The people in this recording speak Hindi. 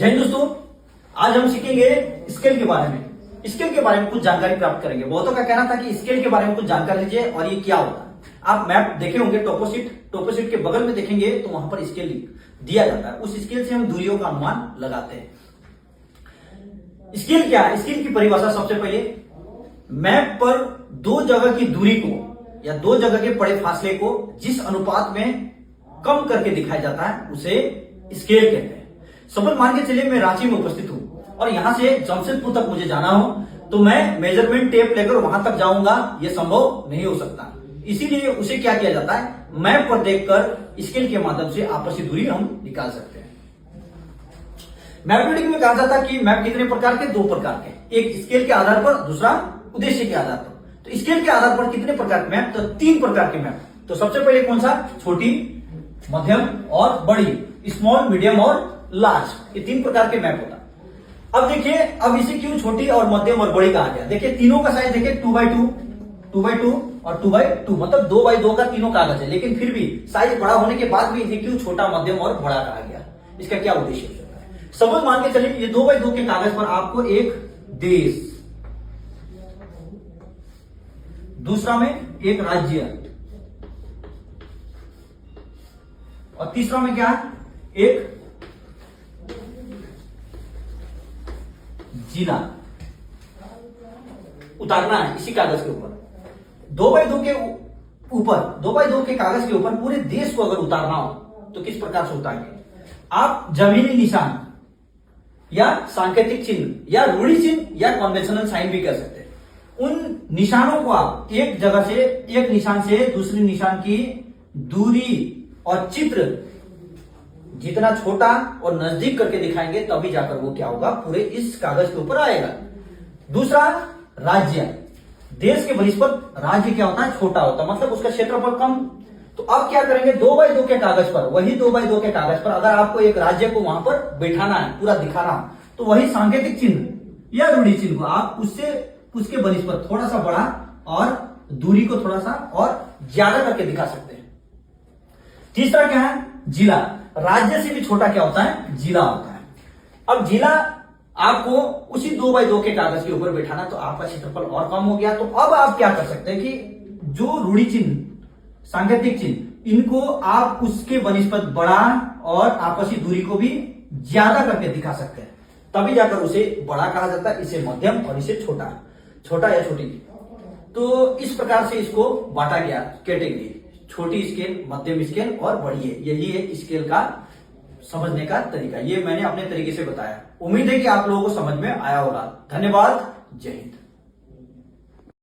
जय हिंद दोस्तों, आज हम सीखेंगे स्केल के बारे में। स्केल के बारे में कुछ जानकारी प्राप्त करेंगे। बहुतों का कहना था कि स्केल के बारे में कुछ जानकारी लीजिए और ये क्या होता है। आप मैप देखे होंगे, टोपोशीट के बगल में देखेंगे तो वहां पर स्केल दिया जाता है। उस स्केल से हम दूरियों का अनुमान लगाते हैं। स्केल क्या है? स्केल की परिभाषा सबसे पहले मैप पर दो जगह की दूरी को या दो जगह के पड़े फासले को जिस अनुपात में कम करके दिखाया जाता है उसे स्केल कहते हैं। सपोज मान के चलिए मैं रांची में उपस्थित हूं और यहां से जमशेदपुर तक मुझे जाना हो तो मैं मेजरमेंट टेप लेकर वहां तक जाऊंगा, यह संभव नहीं हो सकता। इसीलिए उसे क्या किया जाता है, मैप पर देखकर स्केल के माध्यम से आपसी दूरी हम निकाल सकते हैं। मैथमेटिक्स में कहा जाता है कि मैप कितने प्रकार के? दो प्रकार के, एक स्केल के आधार पर, दूसरा उद्देश्य के आधार पर। तो स्केल के आधार पर कितने प्रकार के मैप? तो तीन प्रकार के मैप। तो सबसे पहले कौन सा? छोटी, मध्यम और बड़ी, स्मॉल, मीडियम और लार्ज, ये तीन प्रकार के मैप होता है। अब देखिए, अब इसे क्यों छोटी और मध्यम और बड़ी कहा गया? देखिए तीनों का साइज देखिए 2x2, 2x2 और 2x2, मतलब 2x2 का तीनों कागज है, लेकिन फिर भी साइज बड़ा होने के बाद भी इसे क्यों छोटा, मध्यम और बड़ा कहा गया? इसका क्या उद्देश्य हो सकता है? समझ मान के चलिए ये 2x2 के कागज पर आपको एक देश, दूसरा में एक राज्य और तीसरा में क्या है? एक जिला उतारना है इसी कागज के ऊपर। 2x2 के ऊपर, 2x2 के कागज के ऊपर पूरे देश को अगर उतारना हो तो किस प्रकार से उतारेंगे? आप जमीनी निशान या सांकेतिक चिन्ह या रूढ़ी चिन्ह या कन्वेंशनल साइन भी कर सकते हैं। उन निशानों को आप एक जगह से, एक निशान से दूसरी निशान की दूरी और चित्र जितना छोटा और नजदीक करके दिखाएंगे तभी जाकर वो क्या होगा, पूरे इस कागज के ऊपर आएगा। दूसरा राज्य, देश के बनिस्पत राज्य क्या होता है? छोटा होता है, मतलब उसका क्षेत्रफल कम। तो अब क्या करेंगे, 2x2 के कागज पर, वही 2x2 के कागज पर अगर आपको एक राज्य को वहां पर बैठाना है, पूरा दिखाना है, तो वही सांकेतिक चिन्ह या रूढ़ी चिन्ह को आप उसके बनिस्पत थोड़ा सा बड़ा और दूरी को थोड़ा सा और ज्यादा करके दिखा सकते हैं। तीसरा क्या है? जिला। राज्य से भी छोटा क्या होता है? जिला होता है। अब जिला आपको उसी 2x2 के कागज के ऊपर बैठाना, तो आपका क्षेत्रफल और कम हो गया। तो अब आप क्या कर सकते हैं कि जो रूढ़ी चिन्ह, सांकेतिक चिन्ह, इनको आप उसके बनिस्पत बड़ा और आपसी दूरी को भी ज्यादा करके दिखा सकते हैं, तभी जाकर उसे बड़ा कहा जाता है, इसे मध्यम और इसे छोटा, छोटा या छोटी। तो इस प्रकार से इसको बांटा गया कैटेगरी, छोटी स्केल, मध्यम स्केल और बड़ी है। यही है स्केल का समझने का तरीका। ये मैंने अपने तरीके से बताया। उम्मीद है कि आप लोगों को समझ में आया होगा। धन्यवाद। जय हिंद।